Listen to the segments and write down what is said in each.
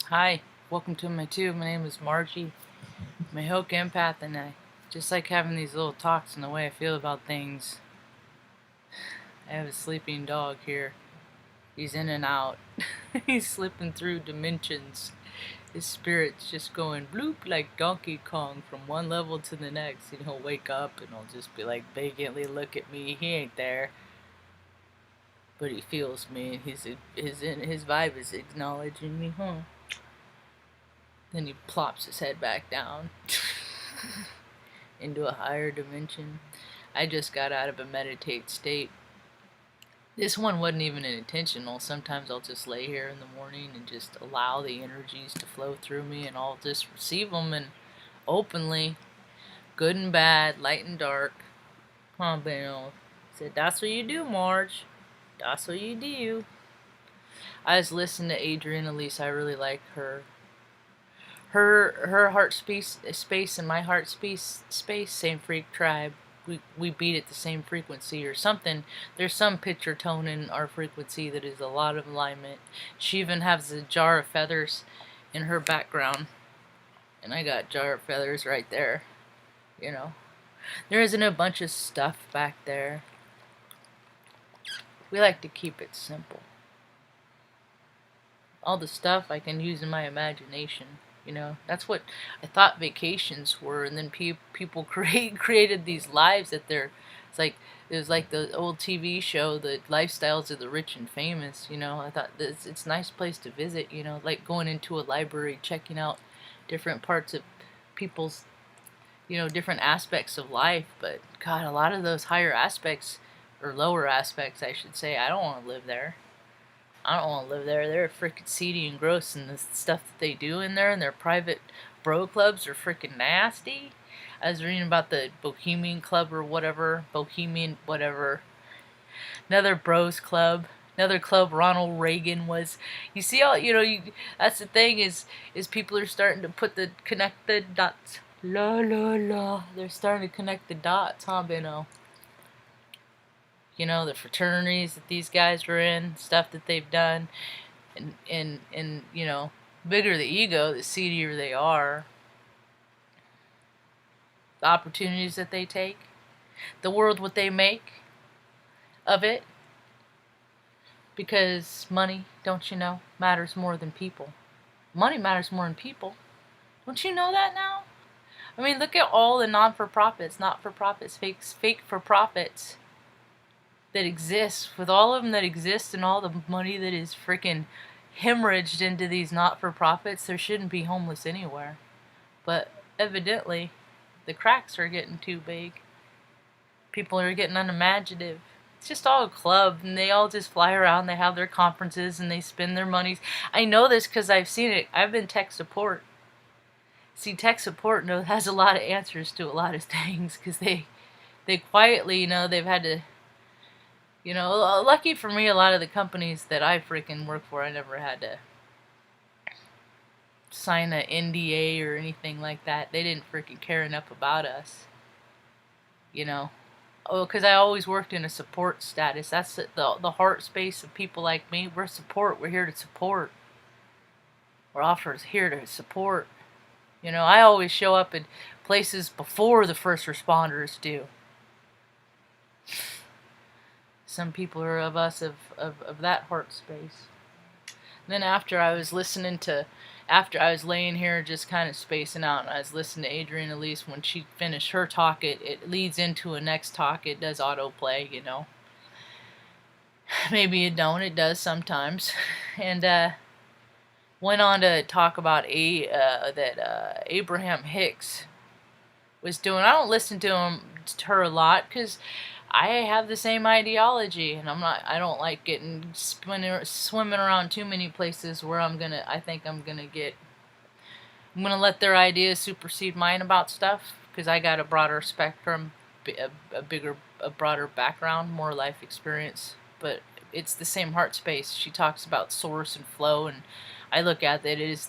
Hi, welcome to my tube. My name is Margie. I'm a Hook empath, and I just like having these little talks and the way I feel about things. I have a sleeping dog here. He's in and out. He's slipping through dimensions. His spirit's just going bloop like Donkey Kong from one level to the next. And he'll wake up and he'll just be like, vacantly look at me. He ain't there, but he feels me. His vibe is acknowledging me, huh? Then he plops his head back down into a higher dimension. I just got out of a meditate state. This one wasn't even intentional. Sometimes I'll just lay here in the morning and just allow the energies to flow through me, and I'll just receive them and openly, good and bad, light and dark. Huh, Beno? Said, that's what you do, Marge. That's what you do. I was listening to Adrienne Elise. I really like her. Her heart space and my heart space, same freak tribe. We beat at the same frequency or something. There's some pitch or tone in our frequency that is a lot of alignment. She even has a jar of feathers in her background, and I got jar of feathers right there. You know, there isn't a bunch of stuff back there. We like to keep it simple. All the stuff I can use in my imagination. You know, that's what I thought vacations were, and then people created these lives that they're. It was like the old TV show, the lifestyles of the rich and famous. You know, I thought it's a nice place to visit. You know, like going into a library, checking out different parts of people's, different aspects of life. But God, a lot of those higher aspects or lower aspects, I should say, I don't want to live there. I don't want to live there. They're freaking seedy and gross, and the stuff that they do in there, and their private bro clubs are freaking nasty. I was reading about the Bohemian Club or whatever, Bohemian whatever, another bros club, another club Ronald Reagan was. You see all, that's the thing is people are starting to connect the dots. La la la. They're starting to connect the dots, huh, Benno? The fraternities that these guys were in, stuff that they've done, and bigger the ego, the seedier they are. The opportunities that they take, the world what they make of it, because money, don't you know, matters more than people. Money matters more than people. Don't you know that now? I mean, look at all the non-for-profits, not-for-profits, fake for-profits that exist, with all of them that exist and all the money that is freaking hemorrhaged into these not-for-profits. There shouldn't be homeless anywhere. But evidently, the cracks are getting too big. People are getting unimaginative. It's just all a club, and they all just fly around. They have their conferences, and they spend their monies. I know this because I've seen it. I've been tech support. See, tech support has a lot of answers to a lot of things, because they quietly, they've had to, lucky for me, a lot of the companies that I freaking work for, I never had to sign an NDA or anything like that. They didn't freaking care enough about us. Because I always worked in a support status. That's the heart space of people like me. We're support. We're here to support. We're here to support. I always show up in places before the first responders do. Some people are of us of that heart space. Then after I was laying here just kind of spacing out, and I was listening to Adrienne Elise. When she finished her talk, it leads into a next talk. It does autoplay, Maybe it don't. It does sometimes. And went on to talk about that Abraham Hicks was doing. I don't listen to her a lot because I have the same ideology, and I don't like getting swimming around too many places where I'm gonna let their ideas supersede mine about stuff, because I got a broader spectrum, a broader background, more life experience. But it's the same heart space. She talks about source and flow, and I look at it as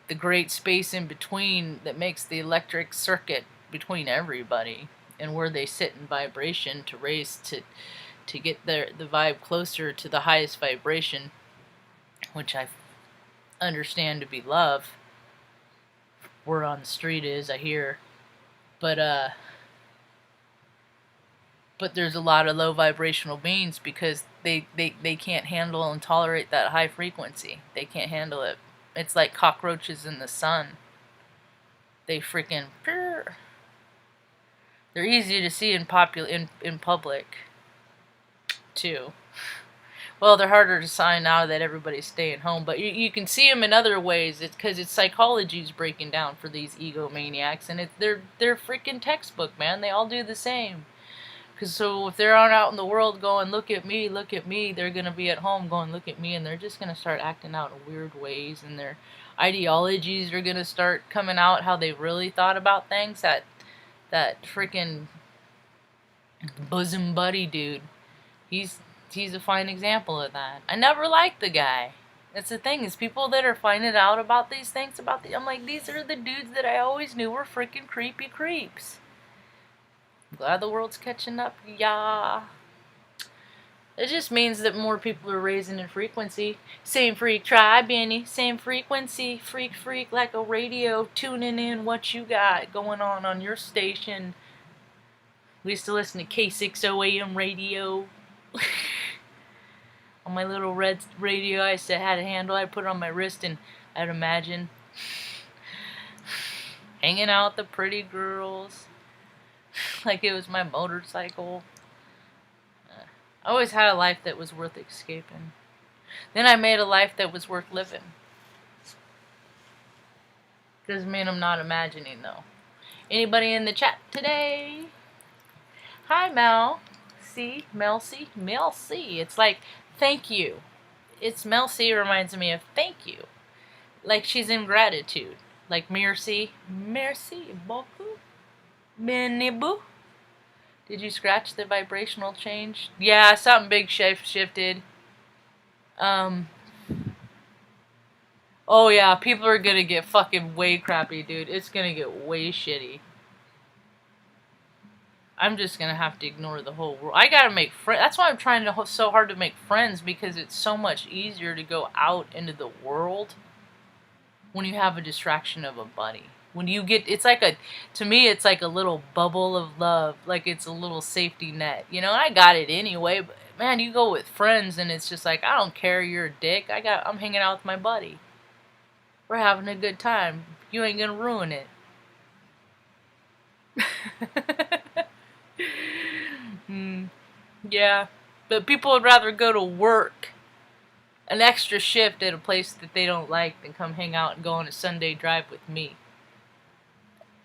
the great space in between that makes the electric circuit between everybody, and where they sit in vibration to raise to get the vibe closer to the highest vibration, which understand to be love. Word on the street is, I hear. But there's a lot of low vibrational beings because they can't handle and tolerate that high frequency. They can't handle it. It's like cockroaches in the sun. They freaking... They're easy to see in public, too. Well, they're harder to sign now that everybody's staying home, but you can see them in other ways. It's because it's psychology's breaking down for these egomaniacs, and they're freaking textbook, man. They all do the same. Because so if they're out in the world going, look at me, they're going to be at home going, look at me, and they're just going to start acting out in weird ways, and their ideologies are going to start coming out, how they really thought about things. That freaking bosom buddy dude, he's a fine example of that. I never liked the guy. That's the thing, is people that are finding out about these things, I'm like, these are the dudes that I always knew were freaking creepy creeps. Glad the world's catching up, yeah. It just means that more people are raising in frequency. Same freak tribe, Annie. Same frequency. Freak, like a radio, tuning in what you got going on your station. We used to listen to K60 AM radio. On my little red radio, I had a handle. I put it on my wrist, and I'd imagine hanging out with the pretty girls. Like it was my motorcycle. I always had a life that was worth escaping. Then I made a life that was worth living. Doesn't mean I'm not imagining, though. Anybody in the chat today? Hi, Mel. C. Mel C. Mel C. It's like, thank you. It's Mel C. reminds me of thank you. Like she's in gratitude. Like merci. Merci beaucoup. Beniboo. Did you scratch the vibrational change? Yeah, something big shifted. Oh yeah, people are gonna get fucking way crappy, dude. It's gonna get way shitty. I'm just gonna have to ignore the whole world. I gotta make friends. That's why I'm trying so hard to make friends, because it's so much easier to go out into the world when you have a distraction of a buddy. When you get, to me, it's like a little bubble of love. Like it's a little safety net. You know, I got it anyway, but man, you go with friends and it's just like, I don't care, you're a dick. I'm hanging out with my buddy. We're having a good time. You ain't gonna ruin it. Yeah, but people would rather go to work an extra shift at a place that they don't like than come hang out and go on a Sunday drive with me.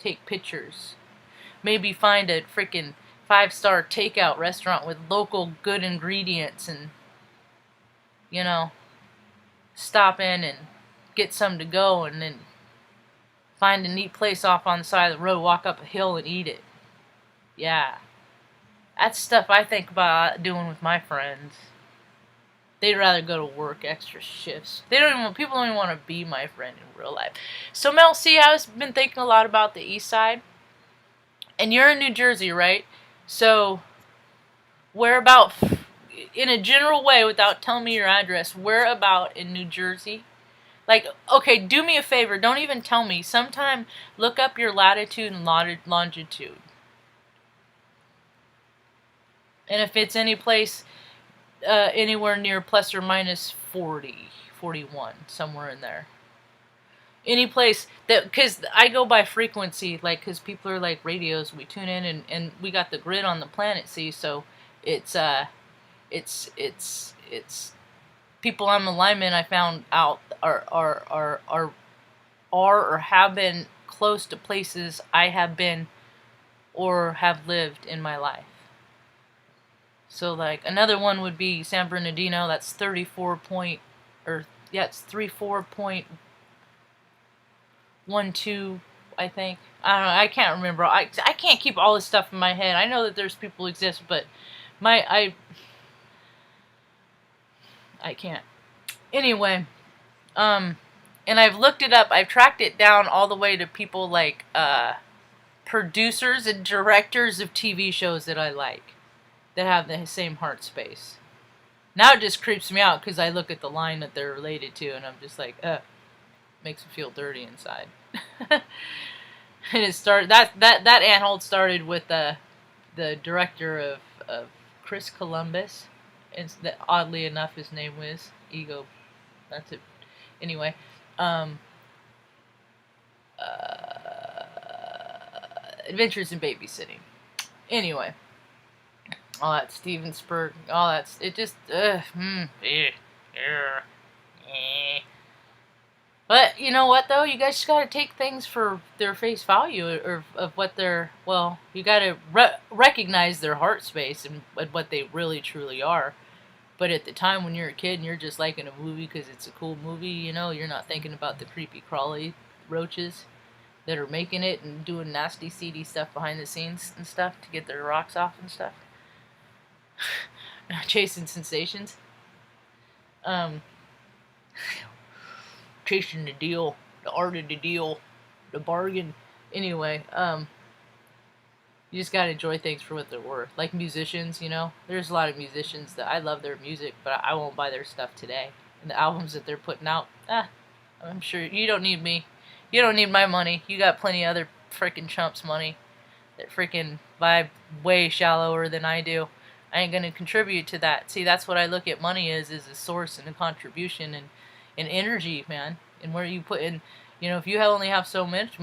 Take pictures. Maybe find a freaking 5-star takeout restaurant with local good ingredients and, you know, stop in and get some to go, and then find a neat place off on the side of the road, walk up a hill and eat it. Yeah. That's stuff I think about doing with my friends. They'd rather go to work extra shifts. People don't even want to be my friend in real life. So Mel C, I've been thinking a lot about the east side. And you're in New Jersey, right? So where about, in a general way, without telling me your address, where about in New Jersey? Like, okay, do me a favor. Don't even tell me. Sometime look up your latitude and longitude. And if it's any place anywhere near plus or minus 40, 41, somewhere in there. Any place that, because I go by frequency, like, because people are like radios, we tune in, and we got the grid on the planet, see, so it's people on alignment, I found out, are or have been close to places I have been or have lived in my life. So like another one would be San Bernardino. That's 34.12, I think. I don't know. I can't remember. I can't keep all this stuff in my head. I know that there's people exist, but I can't. Anyway, and I've looked it up. I've tracked it down all the way to people like producers and directors of TV shows that I like, that have the same heart space. Now it just creeps me out because I look at the line that they're related to, and I'm just like, Makes him feel dirty inside. And it started that anthold started with the director of Chris Columbus, and that oddly enough his name was Ego. That's it. Anyway, um, Adventures in Babysitting. Anyway, all that Steven Spielberg, all that it just But you know what though? You guys just gotta take things for their face value, or of what they're. Well, you gotta recognize their heart space and what they really truly are. But at the time when you're a kid and you're just liking a movie because it's a cool movie, you know, you're not thinking about the creepy crawly roaches that are making it and doing nasty seedy stuff behind the scenes and stuff to get their rocks off and stuff. Chasing sensations. Chasing the deal, the art of the deal, the bargain. Anyway, you just gotta enjoy things for what they're worth. Like musicians, you know, there's a lot of musicians that I love their music, but I won't buy their stuff today. And the albums that they're putting out, I'm sure you don't need me. You don't need my money. You got plenty of other freaking chumps' money that freaking vibe way shallower than I do. I ain't gonna contribute to that. See, that's what I look at money is a source and a contribution and energy, man. And where you put in, you know, if you only have so much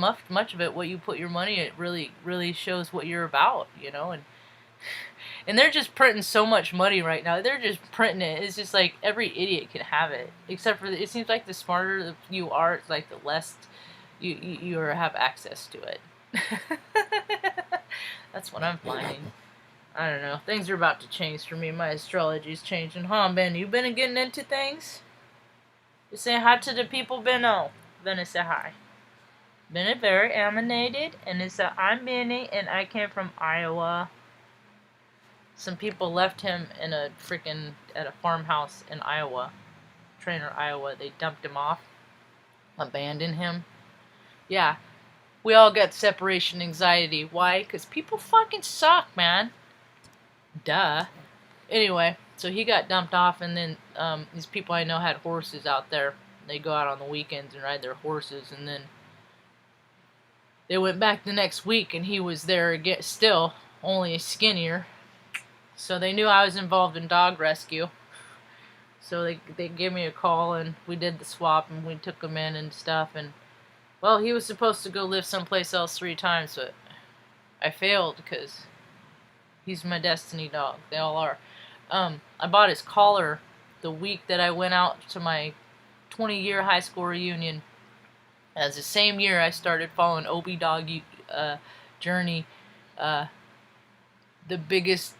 of it, what you put your money, it really shows what you're about, you know. And they're just printing so much money right now. They're just printing it. It's just like every idiot can have it, except for it seems like the smarter you are, it's like the less you have access to it. That's what I'm finding. I don't know. Things are about to change for me. My astrology's changing. Huh, Ben? You been getting into things? You say hi to the people, Benno. Benny, say hi. Benny very emanated, and he said, I'm Benny, and I came from Iowa. Some people left him in at a farmhouse in Iowa. Trainer, Iowa. They dumped him off. Abandoned him. Yeah. We all got separation anxiety. Why? Because people fucking suck, man. Duh. Anyway, so he got dumped off, and then these people I know had horses out there. They go out on the weekends and ride their horses, and then they went back the next week, and he was there again, still, only skinnier. So they knew I was involved in dog rescue. So they gave me a call, and we did the swap, and we took him in and stuff, and well, he was supposed to go live someplace else 3 times, but I failed because he's my destiny dog. They all are. I bought his collar the week that I went out to my 20-year high school reunion. As the same year I started following Obi Dog Journey, the biggest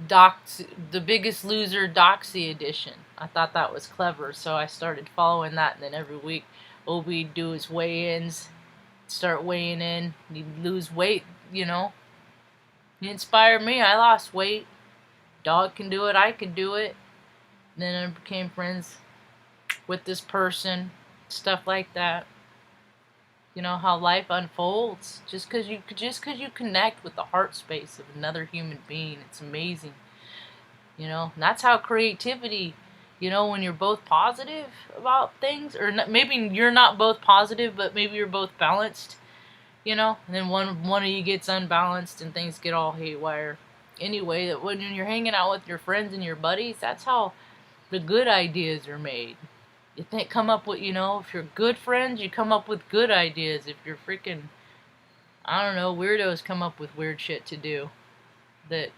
loser doxy edition. I thought that was clever, so I started following that, and then every week Obi'd do his weigh-ins, start weighing in, he'd lose weight, you know. He inspired me. I lost weight. Dog can do it, I can do it. Then I became friends with this person, stuff like that. You know how life unfolds just because you connect with the heart space of another human being. It's amazing. You know, and that's how creativity, you know, when you're both positive about things, or maybe you're not both positive, but maybe you're both balanced, you know, and then one of you gets unbalanced and things get all haywire. Anyway, that when you're hanging out with your friends and your buddies, that's how the good ideas are made. You come up with, you know, if you're good friends, you come up with good ideas. If you're freaking, I don't know, weirdos come up with weird shit to do. That,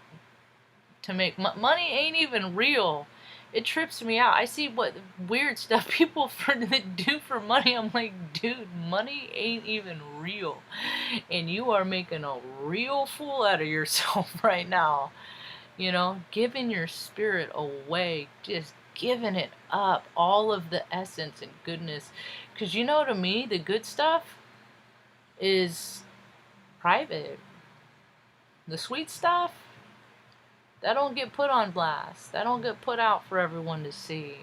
to make money ain't even real. It trips me out. I see what weird stuff people that do for money. I'm like, dude, money ain't even real. And you are making a real fool out of yourself right now. You know, giving your spirit away, just giving it up, all of the essence and goodness. Because you know, to me, the good stuff is private. The sweet stuff, that don't get put on blast. That don't get put out for everyone to see.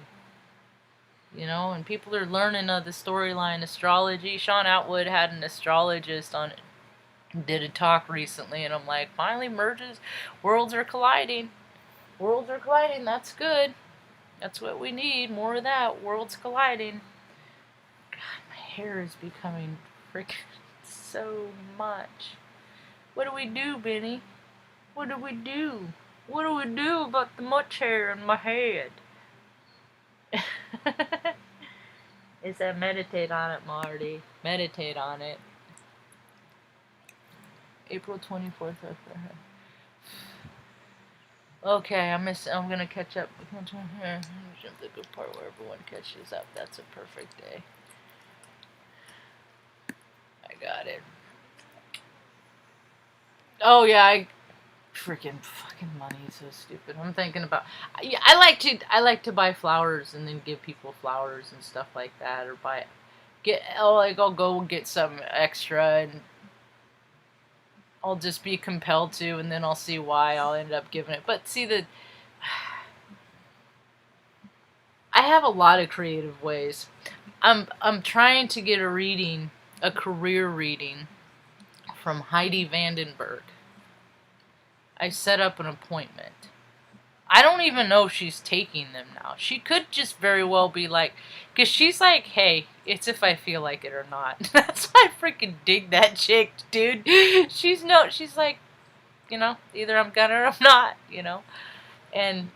You know, and people are learning the storyline astrology. Sean Atwood had an astrologist on it. Did a talk recently, and I'm like, finally merges. Worlds are colliding. Worlds are colliding. That's good. That's what we need. More of that. Worlds colliding. God, my hair is becoming freaking so much. What do we do, Benny? What do we do? What do we do about the much hair in my head? It said meditate on it, Marty. Meditate on it. April 24th. Okay, I'm gonna catch up. Here, the good part where everyone catches up. That's a perfect day. I got it. Oh yeah, freaking fucking money is so stupid. I'm thinking about. I like to buy flowers and then give people flowers and stuff like that, or I'll go get some extra and I'll just be compelled to, and then I'll see why I'll end up giving it. But see, I have a lot of creative ways. I'm trying to get a career reading from Heidi Vandenberg. I set up an appointment. I don't even know if she's taking them now. She could just very well be like, because she's like, hey, it's if I feel like it or not. That's why I freaking dig that chick, dude. She's like, either I'm gonna or I'm not, and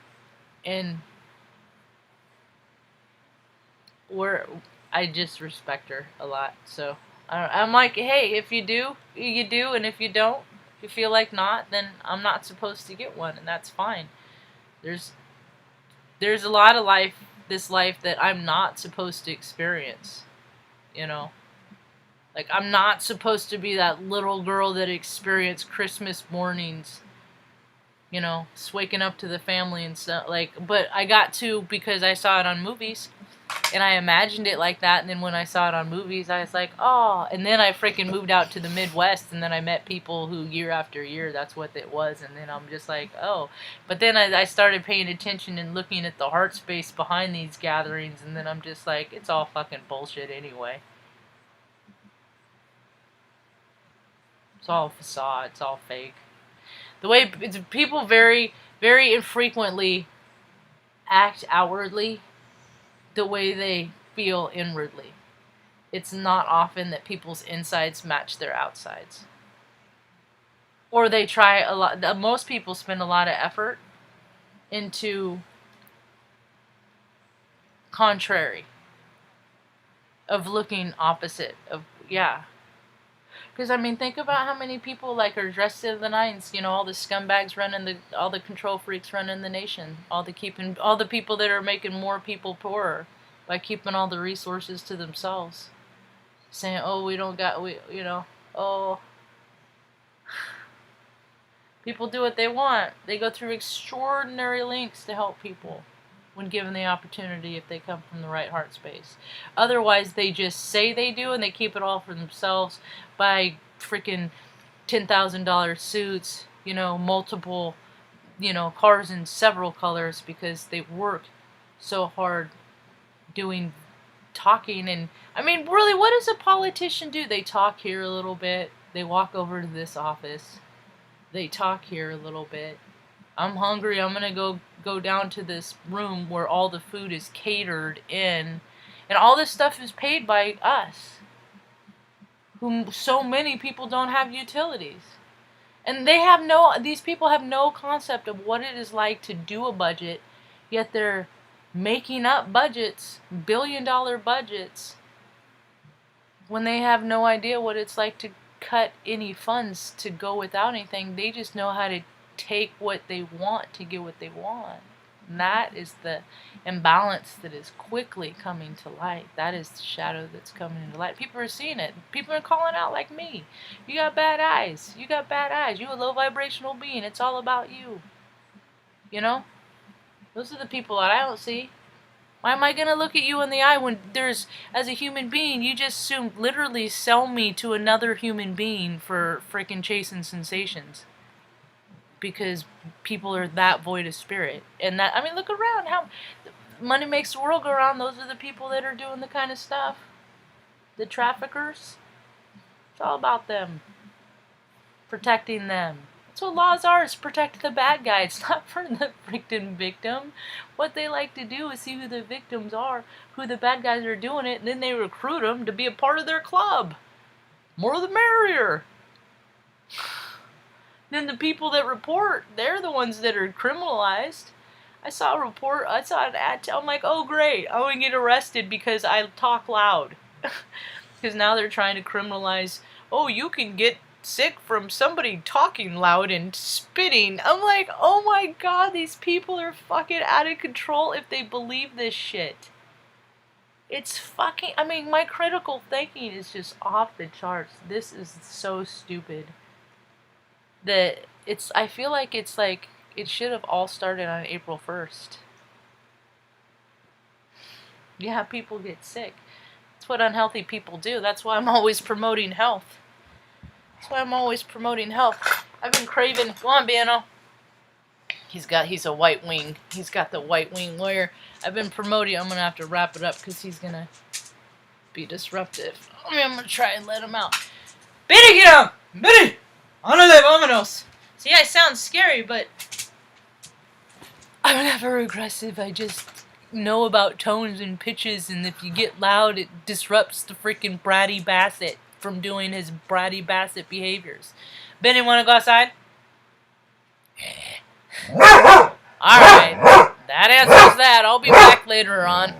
I just respect her a lot. So I'm like, hey, if you do, you do, and if you don't, if you feel like not, then I'm not supposed to get one, and that's fine. There's a lot of this life that I'm not supposed to experience, Like, I'm not supposed to be that little girl that experienced Christmas mornings, waking up to the family and stuff. But I got to because I saw it on movies. And I imagined it like that, and then when I saw it on movies, I was like, oh. And then I freaking moved out to the Midwest, and then I met people who year after year, that's what it was. And then I'm just like, oh. But then I started paying attention and looking at the heart space behind these gatherings, and then I'm just like, it's all fucking bullshit anyway. It's all facade. It's all fake. The way people very, very infrequently act outwardly the way they feel inwardly. It's not often that people's insides match their outsides. Or they try a lot. Most people spend a lot of effort into contrary of looking opposite of, yeah. Because, think about how many people, are dressed to the nines, all the scumbags all the control freaks running the nation, all the people that are making more people poorer by keeping all the resources to themselves. Saying, oh, oh. People do what they want. They go through extraordinary lengths to help people when given the opportunity if they come from the right heart space. Otherwise, they just say they do and they keep it all for themselves by freaking $10,000 suits, multiple, cars in several colors because they work so hard talking. And really, what does a politician do? They talk here a little bit. They walk over to this office. They talk here a little bit. I'm hungry. I'm going to go down to this room where all the food is catered in. And all this stuff is paid by us. So many people don't have utilities. And these people have no concept of what it is like to do a budget. Yet they're making up budgets, billion-dollar budgets, when they have no idea what it's like to cut any funds to go without anything. They just know how to take what they want to get what they want. And that is the imbalance that is quickly coming to light. That is the shadow that's coming into light. People are seeing it. People are calling out like me. You got bad eyes. You got bad eyes. You a low vibrational being. It's all about you. Those are the people that I don't see. Why am I going to look at you in the eye when as a human being, you just literally sell me to another human being for freaking chasing sensations? Because people are that void of spirit. And look around. How money makes the world go around. Those are the people that are doing the kind of stuff. The traffickers. It's all about them. Protecting them. That's what laws are, is protect the bad guy. It's not for the freaking victim. What they like to do is see who the victims are, who the bad guys are doing it, and then they recruit them to be a part of their club. More the merrier. Then the people that report, they're the ones that are criminalized. I saw an ad, I'm like, oh great, I'm going to get arrested because I talk loud. Because now they're trying to criminalize, oh, you can get sick from somebody talking loud and spitting. I'm like, oh my god, these people are fucking out of control if they believe this shit. It's fucking, I mean, my critical thinking is just off the charts. This is so stupid. I feel like it's like, it should have all started on April 1st. Yeah, people get sick. That's what unhealthy people do. That's why I'm always promoting health. That's why I'm always promoting health. I've been craving, go on, Bano. He's a white wing. He's got the white wing lawyer. I've been promoting, I'm going to have to wrap it up because he's going to be disruptive. I mean, I'm going to try and let him out. Benny, get out! Benny! Honole, vámonos! See, I sound scary, but I'm never aggressive. I just know about tones and pitches, and if you get loud, it disrupts the freaking bratty Bassett from doing his bratty Bassett behaviors. Benny, want to go outside? Alright, that answers that. I'll be back later on.